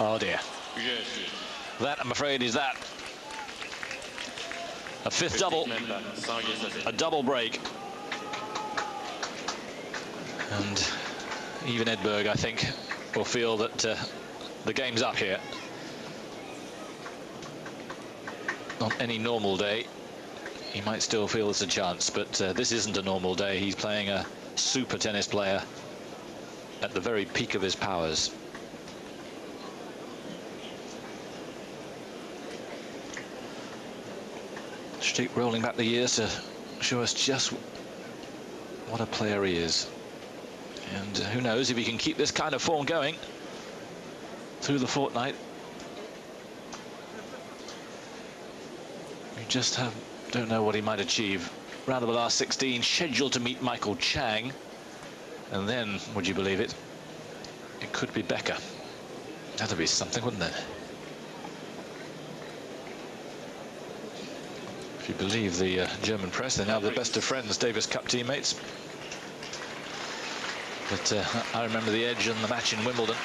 Oh dear. That, I'm afraid, is that. A fifth double. A double break. And even Edberg, I think, will feel that the game's up here. On any normal day, he might still feel there's a chance, but this isn't a normal day. He's playing a super tennis player at the very peak of his powers. Stich rolling back the years to show us just what a player he is. And who knows if he can keep this kind of form going through the fortnight. You just don't know what he might achieve. Round of the last 16, scheduled to meet Michael Chang. And then, would you believe it, it could be Becker. That'd be something, wouldn't it? If you believe the German press, they're now the best of friends, Davis Cup teammates. But I remember the edge and the match in Wimbledon.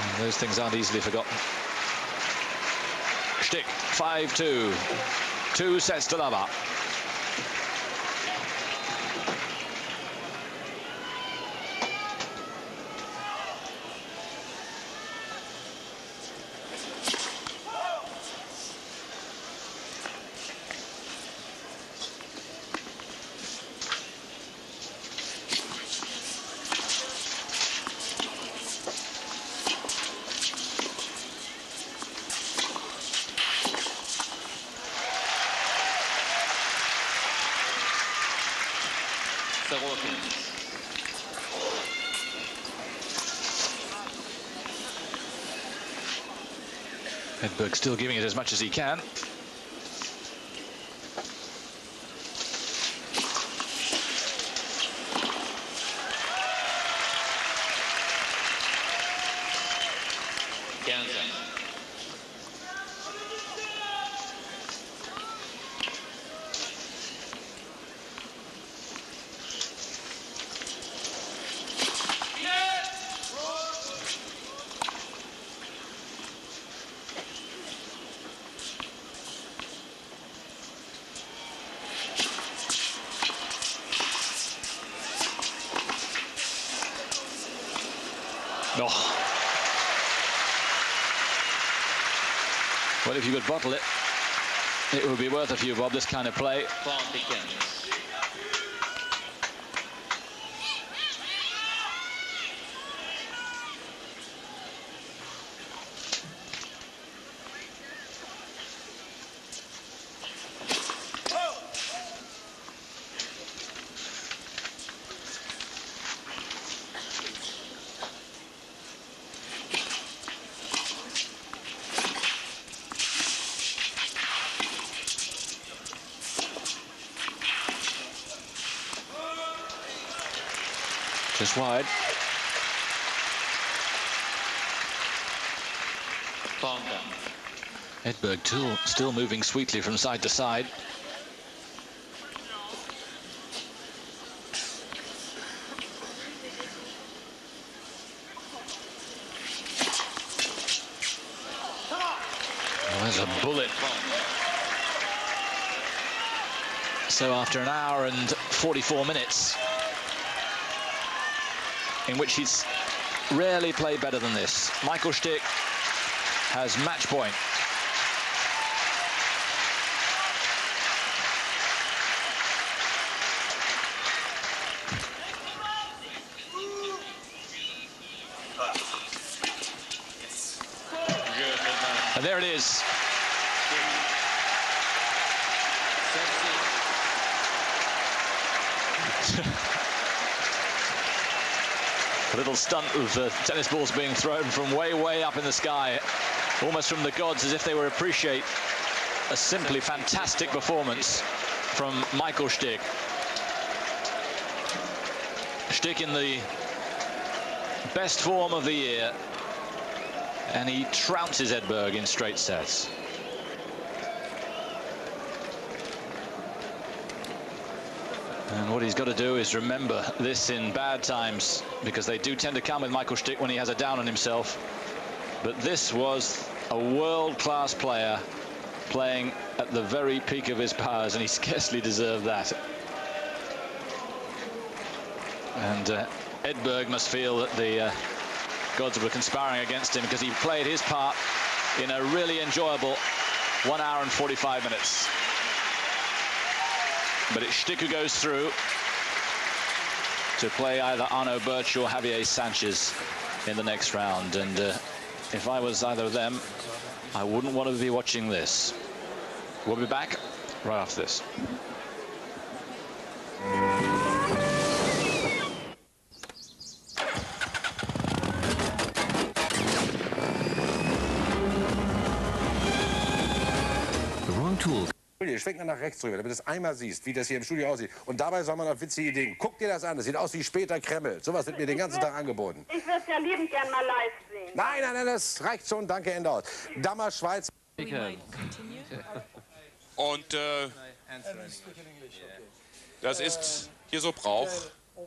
And those things aren't easily forgotten. Stich, 5-2. 2 sets to love. Edberg still giving it as much as he can. Oh. Well, if you could bottle it, it would be worth a few bob, this kind of play. Just wide. Edberg still moving sweetly from side to side. Oh, there's a bullet. So after an hour and 44 minutes, in which he's rarely played better than this, Michael Stich has match point. And there it is. A little stunt of tennis balls being thrown from way, way up in the sky, almost from the gods, as if they would appreciate a simply fantastic performance from Michael Stich. Stich in the best form of the year, and he trounces Edberg in straight sets. And what he's got to do is remember this in bad times, because they do tend to come with Michael Stich when he has a down on himself. But this was a world-class player playing at the very peak of his powers, and he scarcely deserved that. And Edberg must feel that the gods were conspiring against him, because he played his part in a really enjoyable 1 hour and 45 minutes. But it's Stich who goes through to play either Arno Birch or Javier Sanchez in the next round. And if I was either of them, I wouldn't want to be watching this. We'll be back right after this. The wrong tool. Schwenk mal nach rechts rüber, damit du es einmal siehst, wie das hier im Studio aussieht. Und dabei soll man auf witzige Ideen. Guck dir das an, das sieht aus wie später Kreml. Sowas wird mir den ganzen Tag angeboten. Ich würde es ja liebend gern mal live sehen. Nein, nein, nein, das reicht schon. Danke, Ende aus. Dammer, Schweiz. Und das ist hier so Brauch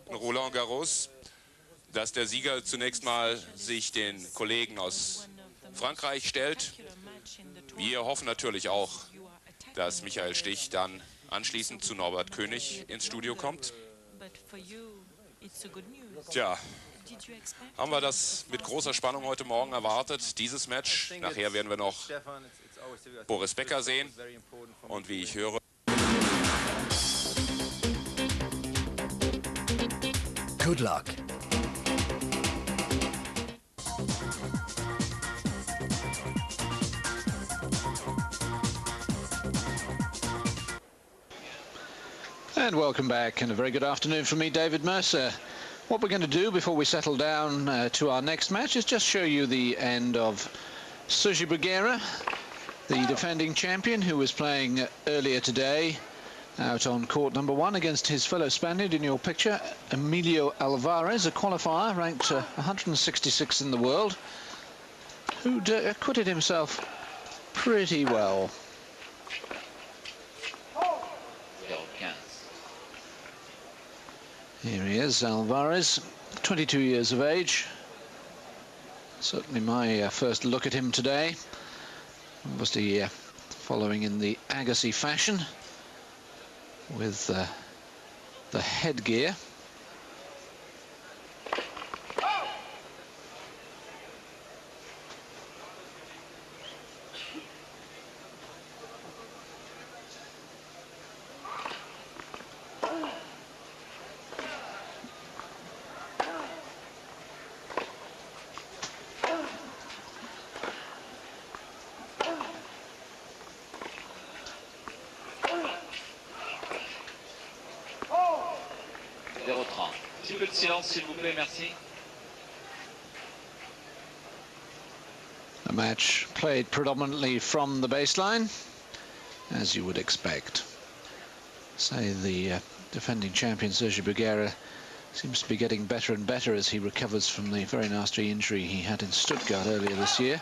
in Roland Garros, dass der Sieger zunächst mal sich den Kollegen aus Frankreich stellt. Wir hoffen natürlich auch, dass Michael Stich dann anschließend zu Norbert König ins Studio kommt. Tja, haben wir das mit großer Spannung heute Morgen erwartet, dieses Match. Nachher werden wir noch Boris Becker sehen. Und wie ich höre... Good luck. And welcome back, and a very good afternoon from me, David Mercer. What we're going to do before we settle down to our next match is just show you the end of Sergi Bruguera, the defending champion, who was playing earlier today out on court number 1 against his fellow Spaniard in your picture, Emilio Alvarez, a qualifier ranked 166 in the world, who acquitted himself pretty well. Here he is, Alvarez, 22 years of age. Certainly my first look at him today. Obviously following in the Agassi fashion with the headgear. Un petit peu de silence, s'il vous plaît, merci. A match played predominantly from the baseline, as you would expect. Say the defending champion Sergi Bruguera seems to be getting better and better as he recovers from the very nasty injury he had in Stuttgart earlier this year.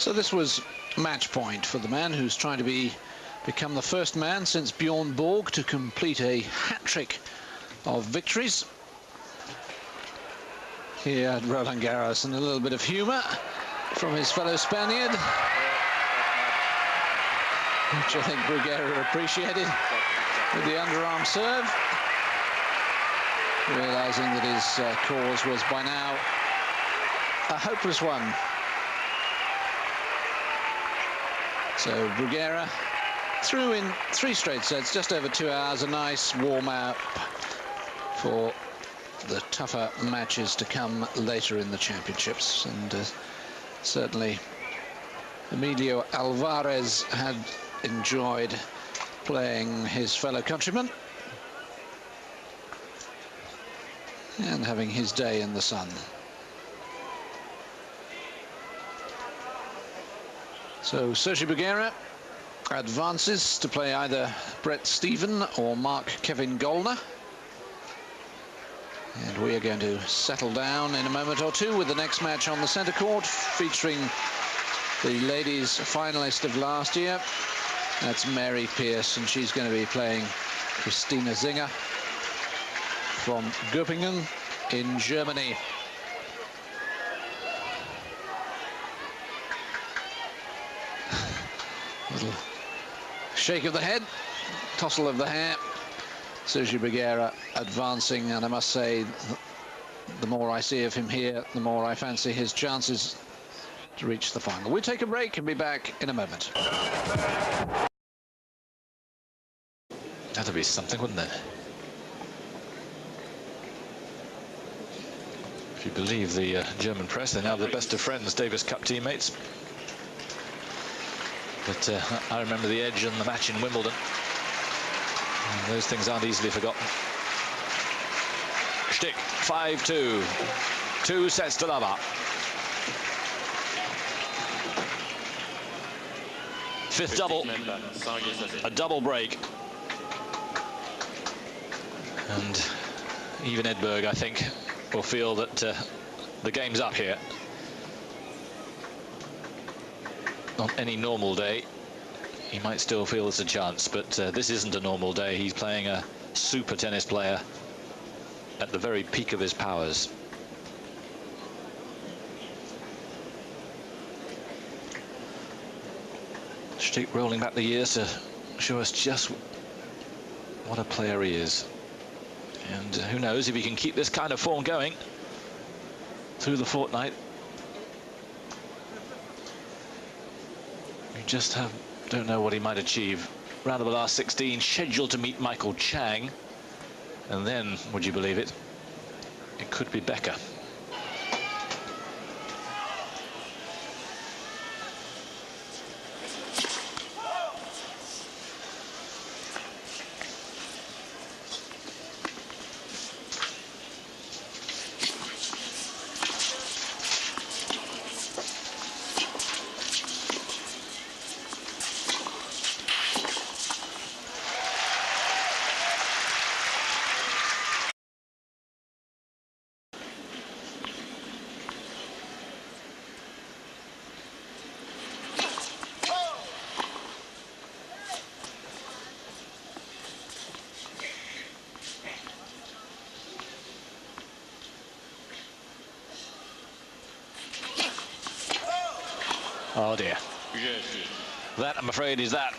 So this was match point for the man who's trying to become the first man since Bjorn Borg to complete a hat-trick of victories here at Roland Garros, and a little bit of humour from his fellow Spaniard, which I think Bruguera appreciated with the underarm serve, realising that his cause was by now a hopeless one. So Bruguera threw in 3 straight sets, just over 2 hours, a nice warm-up for the tougher matches to come later in the championships. And certainly Emilio Alvarez had enjoyed playing his fellow countryman. and having his day in the sun. So Sergi Bruguera advances to play either Brett Stephen or Mark Kevin Gollner. And we are going to settle down in a moment or two with the next match on the centre court, featuring the ladies finalist of last year. That's Mary Pierce, and she's going to be playing Christina Zinger from Göppingen in Germany. Little shake of the head, tousle of the hair. Sergi Bruguera advancing, and I must say, the more I see of him here, the more I fancy his chances to reach the final. We'll take a break and be back in a moment. That'd be something, wouldn't it? If you believe the German press, they're now the best of friends, Davis Cup teammates. But I remember the edge and the match in Wimbledon. And those things aren't easily forgotten. Stich, 5-2. 2 sets to love. Fifth double. A double break. And even Edberg, I think, will feel that the game's up here. On any normal day, he might still feel there's a chance, but this isn't a normal day. He's playing a super tennis player at the very peak of his powers. Stich rolling back the years to show us just what a player he is. And who knows if he can keep this kind of form going through the fortnight. You just don't know what he might achieve. Round of the last 16, scheduled to meet Michael Chang. And then, would you believe it, it could be Becker. Oh dear. That, I'm afraid, is that.